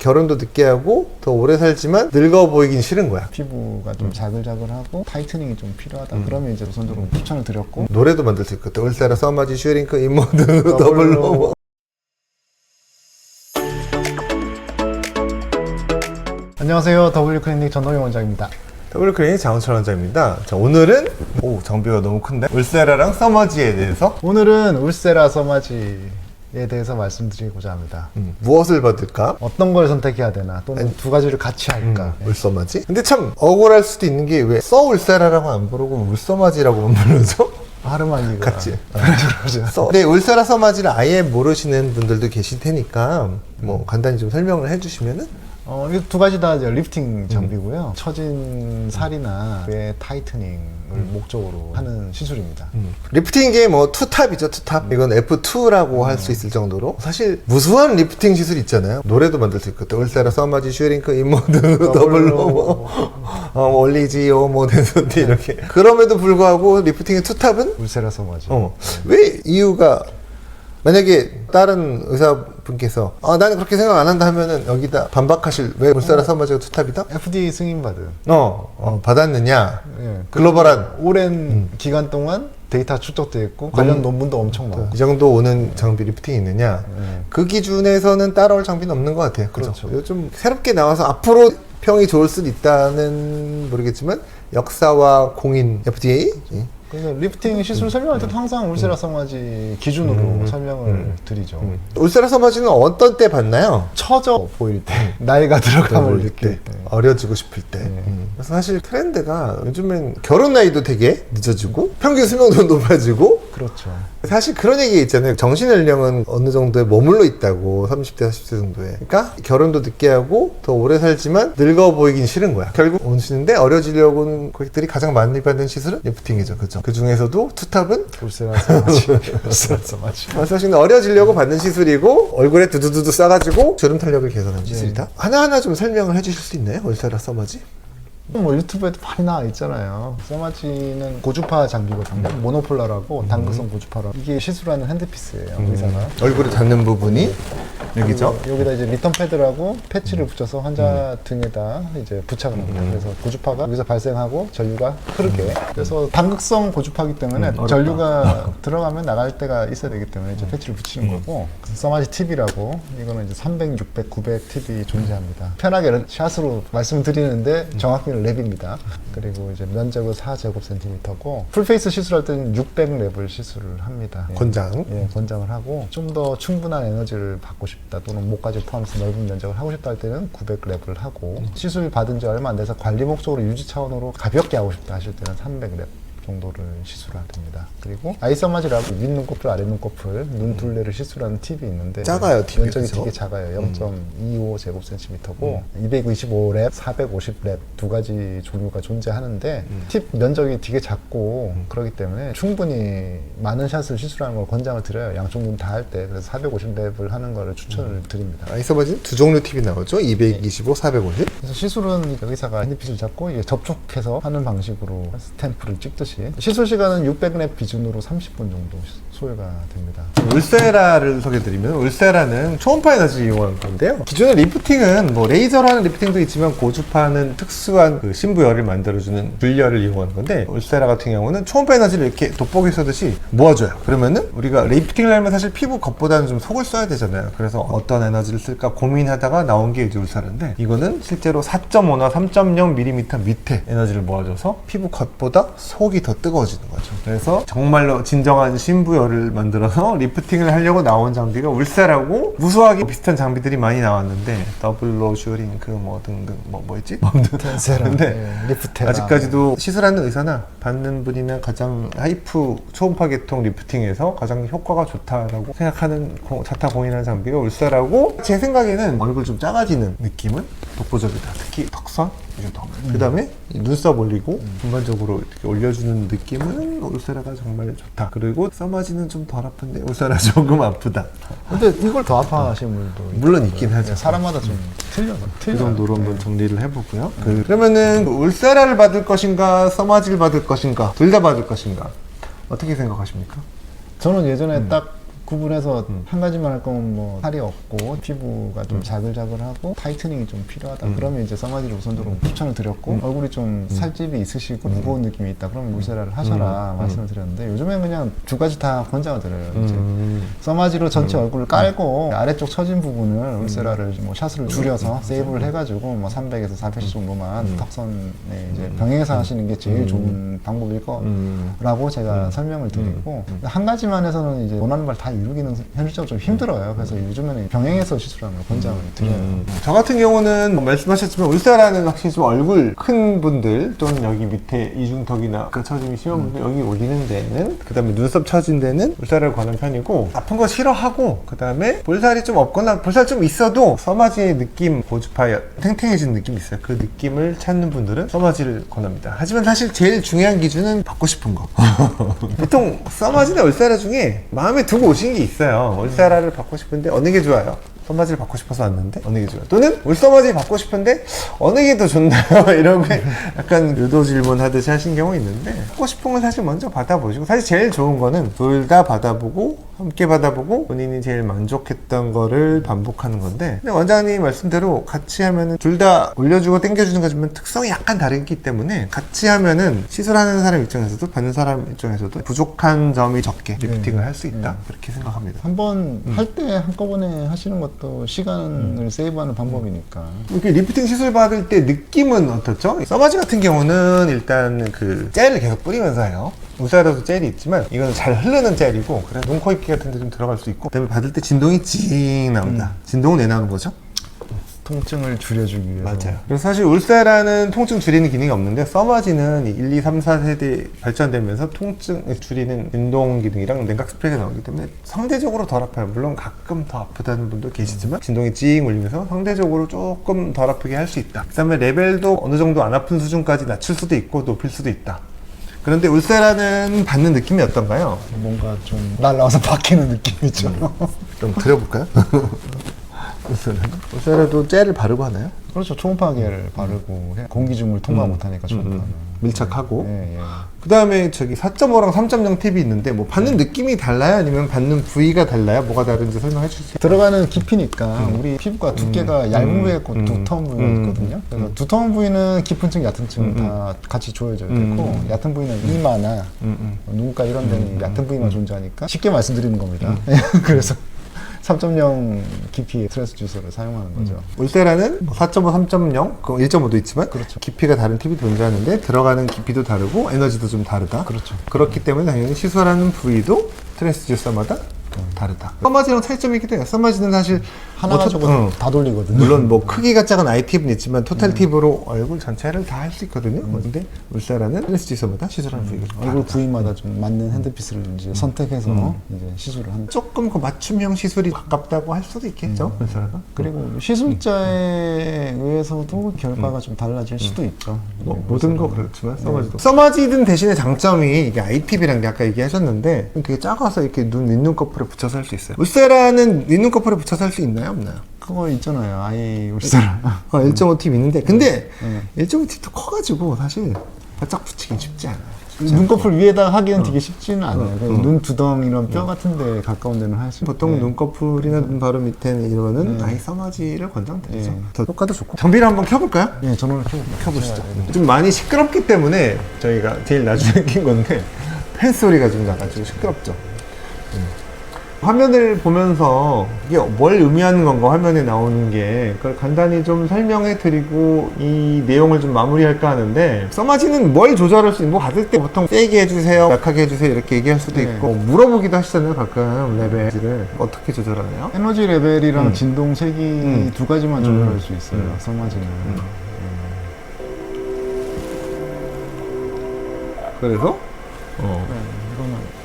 결혼도 늦게 하고 더 오래 살지만 늙어 보이긴 싫은 거야. 피부가 좀 자글자글하고 타이트닝이 좀 필요하다. 그러면 이제 우선적으로 추천을 드렸고, 노래도 만들 수 있거든. 울세라 서마지 슈링크 인모드 더블로. 안녕하세요. W클리닉 전동희 원장입니다. 더블클리닉 장원철 원장입니다. 자, 오늘은 장비가 너무 큰데 울세라랑 서마지에 대해서 오늘은 울세라 서마지에 대해서 말씀드리고자 합니다. 무엇을 받을까? 어떤 걸 선택해야 되나, 또는 두 가지를 같이 할까. 울서마지? 근데 참 억울할 수도 있는 게 왜 서울세라라고 안 부르고 울서마지라고만 부르죠? 발음하기가 같지? 그러죠. 근데 울세라 서마지를 아예 모르시는 분들도 계실 테니까 뭐 간단히 좀 설명을 해주시면은. 이 두 가지 다 이제 리프팅 장비고요. 처진 살이나 뇌 타이트닝을 목적으로 하는 시술입니다. 리프팅계 뭐 투탑이죠, 투탑. 이건 F2라고 할 수 있을 정도로 사실 무수한 리프팅 시술 있잖아요. 노래도 만들 수 있거든. 울세라 서마지 슈링크 인모드 더블로 올리지오 모데소티 이렇게. 그럼에도 불구하고 리프팅의 투탑은 울세라 서마지. 왜 이유가, 만약에 다른 의사분께서 나는 그렇게 생각 안 한다 하면은 여기다 반박하실, 왜 울세라 서마지가 투탑이다? FDA 승인받은. 받았느냐? 예. 글로벌한 오랜 기간 동안 데이터 축적되어 있고 관련 논문도 엄청 많고. 이 정도 오는 장비 리프팅이 있느냐? 그 기준에서는 따라올 장비는 없는 것 같아요. 그렇죠. 이거 좀 새롭게 나와서 앞으로 평이 좋을 수도 있다는 모르겠지만 역사와 공인 FDA. 그래서 리프팅 시술 설명할 때도 항상 울세라 서마지 기준으로 설명을 드리죠. 울세라 서마지는 어떤 때 받나요? 처져 보일 때, 나이가 들어감을 느낄 때. 어려지고 싶을 때. 그래서 사실 트렌드가 요즘엔 결혼 나이도 되게 늦어지고 평균 수명도 높아지고. 그렇죠. 사실 그런 얘기 있잖아요. 정신 연령은 어느 정도에 머물러 있다고, 30대, 40대 정도에. 그러니까 결혼도 늦게 하고 더 오래 살지만 늙어 보이긴 싫은 거야. 결국 오시는데 어려지려고 고객들이 가장 많이 받는 시술은 리프팅이죠. 그죠? 그 중에서도 투탑은 울세라 서마지. 울세라 서마지. 사실 어려지려고 받는 시술이고, 얼굴에 두두두두 싸가지고 주름 탄력을 개선하는 시술이다. 하나하나 좀 설명을 해주실 수 있나요? 울세라 서마지? 뭐 유튜브에도 많이 나와 있잖아요. 서마지는 고주파 장비거든요. 모노폴라라고 단극성 고주파라. 이게 시술하는 핸드피스예요. 의사가. 얼굴에 닿는 부분이 여기죠? 여기다 이제 리턴 패드라고 패치를 붙여서 환자 등에다 이제 부착을 합니다. 그래서 고주파가 여기서 발생하고 전류가 흐르게. 그래서 단극성 고주파이기 때문에 전류가 들어가면 나갈 때가 있어야 되기 때문에 이제 패치를 붙이는 거고. 서마지 팁이라고, 이거는 이제 300, 600, 900 팁이 존재합니다. 편하게 샷으로 말씀드리는데 정확히는 랩입니다. 그리고 이제 면적은 4제곱센티미터고, 풀페이스 시술할 때는 600랩을 시술을 합니다. 권장. 예, 권장을 하고, 좀 더 충분한 에너지를 받고 싶다, 또는 목까지 포함해서 넓은 면적을 하고 싶다 할 때는 900랩을 하고, 시술 받은 지 얼마 안 돼서 관리 목적으로 유지 차원으로 가볍게 하고 싶다 하실 때는 300랩 정도를 시술해야 됩니다. 그리고 아이서마지라고 윗눈꺼풀, 아랫눈꺼풀, 눈 둘레를 시술하는 팁이 있는데, 작아요, 팁이. 면적이 그죠? 되게 작아요. 0.25제곱센티미터고 225랩, 450랩 두 가지 종류가 존재하는데, 팁 면적이 되게 작고 그렇기 때문에 충분히 많은 샷을 시술하는 걸 권장을 드려요. 양쪽 눈 다 할 때. 그래서 450랩을 하는 거를 추천을 드립니다. 아이서마지는 두 종류 팁이 나오죠? 225, 450. 그래서 시술은 의사가 핸드핏을 잡고 이게 접촉해서 하는 방식으로 스탬프를 찍듯이, 시술 시간은 600랩 기준으로 30분 정도 소요가 됩니다. 울세라를 소개드리면, 울세라는 초음파 에너지를 이용하는 건데요. 기존의 리프팅은 뭐 레이저로 하는 리프팅도 있지만 고주파는 특수한 그 신부열을 만들어주는 분열을 이용하는 건데, 울세라 같은 경우는 초음파 에너지를 이렇게 돋보기 쏘듯이 모아줘요. 그러면은 우리가 리프팅을 하면 사실 피부 겉보다는 좀 속을 써야 되잖아요. 그래서 어떤 에너지를 쓸까 고민하다가 나온 게 이제 울세라인데, 이거는 실제로 4.5나 3.0mm 밑에 에너지를 모아줘서 피부 겉보다 속이 더 뜨거워지는 거죠. 그래서 정말로 진정한 신부열을 만들어서 리프팅을 하려고 나온 장비가 울세라고, 무수하게 비슷한 장비들이 많이 나왔는데, 더블로 슈링크 뭐 등등 뭐 있지? 텐세라, 근데 리프테라. 아직까지도 시술하는 의사나 받는 분이면 가장 하이프 초음파 계통 리프팅에서 가장 효과가 좋다라고 생각하는 자타 공인하는 장비가 울세라고, 제 생각에는 얼굴 좀 작아지는 느낌은 독보적이다. 특히 턱선 이 정도. 그 다음에 눈썹 올리고 전반적으로 이렇게 올려주는 느낌은 울세라가 정말 좋다. 그리고 서마지는 좀 덜 아픈데 울세라 조금 아프다. 근데 이걸 더 아파하시는 분도 물론 있긴 하죠. 사람마다 좀 틀려요. 그 정도로 한번 정리를 해보고요. 그러면은 울세라를 받을 것인가, 서마지를 받을 것인가, 둘 다 받을 것인가, 어떻게 생각하십니까? 저는 예전에 딱 구분해서 한 가지만 할 거면 뭐 살이 없고 피부가 좀 자글자글하고 타이트닝이 좀 필요하다. 그러면 이제 써마지를 우선적으로 추천을 드렸고 얼굴이 좀 살집이 있으시고 무거운 느낌이 있다. 그러면 울세라를 하셔라 말씀을 드렸는데 요즘엔 그냥 두 가지 다 권장을 드려요. 이제 써마지로 전체 얼굴을 깔고 아래쪽 처진 부분을 울세라를 뭐 샷을 줄여서 세이브를 해가지고 뭐 300에서 400 정도만 턱선에 이제 병행해서 하시는 게 제일 좋은 방법일 거라고 제가 설명을 드리고 한 가지만 해서는 이제 원하는 걸 다 이루기는 현실적으로 좀 힘들어요. 그래서 요즘에는 병행해서 시술하는 걸 권장을 드려요. 저 같은 경우는 뭐 말씀하셨지만 울세라는 확실히 좀 얼굴 큰 분들 또는 여기 밑에 이중턱이나 그 처짐이 심한 분들 여기 올리는 데는 그 다음에 눈썹 처진 데는 울세라를 권하는 편이고 아픈 거 싫어하고 그 다음에 볼살이 좀 없거나 볼살 좀 있어도 써마지의 느낌 고주파 탱탱해진 느낌이 있어요. 그 느낌을 찾는 분들은 써마지를 권합니다. 하지만 사실 제일 중요한 기준은 받고 싶은 거. 보통 써마지나 울세라 중에 마음에 두고 오신 게 있어요. 울세라를 받고 싶은데 어느 게 좋아요? 써마지를 받고 싶어서 왔는데 어느 게 좋아요? 또는 울써마지 받고 싶은데 어느 게 더 좋나요? 이런 거 약간 유도 질문하듯이 하신 경우 있는데 받고 싶은 건 사실 먼저 받아보시고 사실 제일 좋은 거는 둘 다 받아보고 함께 받아보고 본인이 제일 만족했던 거를 반복하는 건데 근데 원장님 말씀대로 같이 하면은 둘 다 올려주고 당겨주는 거지만 특성이 약간 다르기 때문에 같이 하면은 시술하는 사람 입장에서도 받는 사람 입장에서도 부족한 점이 적게 리프팅을 할 수 있다 그렇게 생각합니다. 한번 할 때 한꺼번에 하시는 것도 시간을 세이브하는 방법이니까. 이렇게 리프팅 시술 받을 때 느낌은 어떻죠? 써마지 같은 경우는 일단 그 젤을 계속 뿌리면서 해요. 울세라도 젤이 있지만 이건 잘 흐르는 젤이고 그래서 눈, 코, 입기 같은 데 좀 들어갈 수 있고 그다음에 받을 때 진동이 찡 나온다. 진동은 왜 나오는 거죠? 통증을 줄여주기 위해서. 맞아요. 그래서 사실 울세라는 통증 줄이는 기능이 없는데 써마지는 1, 2, 3, 4세대 발전되면서 통증을 줄이는 진동 기능이랑 냉각 스프레이가 나오기 때문에 상대적으로 덜 아파요. 물론 가끔 더 아프다는 분도 계시지만 진동이 찡 울리면서 상대적으로 조금 덜 아프게 할 수 있다. 그 다음에 레벨도 어느 정도 안 아픈 수준까지 낮출 수도 있고 높일 수도 있다. 그런데 울세라는 받는 느낌이 어떤가요? 뭔가 좀 날라와서 박히는 느낌이죠. 좀 드려볼까요? 울세라도 젤을 바르고 하나요? 그렇죠. 초음파계를 바르고 공기중을 통과 못하니까 초음파는. 밀착하고 예, 예. 그 다음에 저기 4.5랑 3.0 팁이 있는데 뭐 받는 느낌이 달라요? 아니면 받는 부위가 달라요? 뭐가 다른지 설명해 주실 수 있어요? 들어가는 깊이니까 우리 피부가 두께가 얇은 부위가 있고 두터운 부위가 있거든요. 그래서 두터운 부위는 깊은 층, 얕은 층 다 같이 조여져야 되고 얕은 부위는 이마나 눈가 이런 데는 얕은 부위만 존재하니까 쉽게 말씀드리는 겁니다. 그래서 3.0 깊이의 스트레스 주사를 사용하는 거죠. 울세라는 4.5, 3.0, 1.5도 있지만 그렇죠. 깊이가 다른 팁이 존재하는데 들어가는 깊이도 다르고 에너지도 좀 다르다. 그렇죠. 그렇기 때문에 당연히 시술하는 부위도 스트레스 주사마다 다르다. 써마지랑 차이점이기도 해요. 써마지는 사실 하나 가지고 다 돌리거든요. 물론 뭐 크기가 작은 아이 팁은 있지만 토탈 팁으로 얼굴 전체를 다 할 수 있거든요. 근데 울세라는 스트레스 주사마다 시술하는 부위가 좀 얼굴 다르다. 부위마다 좀 맞는 핸드피스를 이제 선택해서 이제 시술을 하는. 조금 그 맞춤형 시술이 가깝다고 할 수도 있겠죠. 울세라가. 그리고 시술자에 의해서도 결과가 좀 달라질 수도 있죠. 뭐 모든 거 그렇지만 써마지도 써마지든 대신에 장점이 이게 아이팁이란 게 아까 얘기하셨는데 되게 작아서 이렇게 눈 윗눈꺼풀에 붙여서 할 수 있어요. 울세라는 윗눈꺼풀에 붙여서 할 수 있나요? 없나요? 그거 있잖아요. 아이 울세라. 1.5 팁 있는데 근데 1.5 팁도 커가지고 사실 바짝 붙이긴 쉽지 않아요. 눈꺼풀 위에다 하기엔 되게 쉽지는 않아요. 눈 두덩 이런 뼈 같은 데 가까운 데는 할 수. 보통 눈꺼풀이나 눈 바로 밑에 이러면은 아이 써마지를 권장드리죠. 더 효과도 좋고. 장비를 한번 켜볼까요? 예, 전원을 켜보시죠. 좀 많이 시끄럽기 때문에 저희가 제일 나중에 낀 건데 팬 소리가 좀 나가지고 시끄럽죠. 화면을 보면서 이게 뭘 의미하는 건가 화면에 나오는 게 그걸 간단히 좀 설명해 드리고 이 내용을 좀 마무리할까 하는데 써마지는 뭘 조절할 수 있는 뭐 받을 때 보통 세게 해주세요 약하게 해주세요 이렇게 얘기할 수도 있고 물어보기도 하시잖아요 가끔 레벨을 어떻게 조절하나요? 에너지 레벨이랑 진동 세기 두 가지만 조절할 수 있어요. 써마지는. 그래서 이거는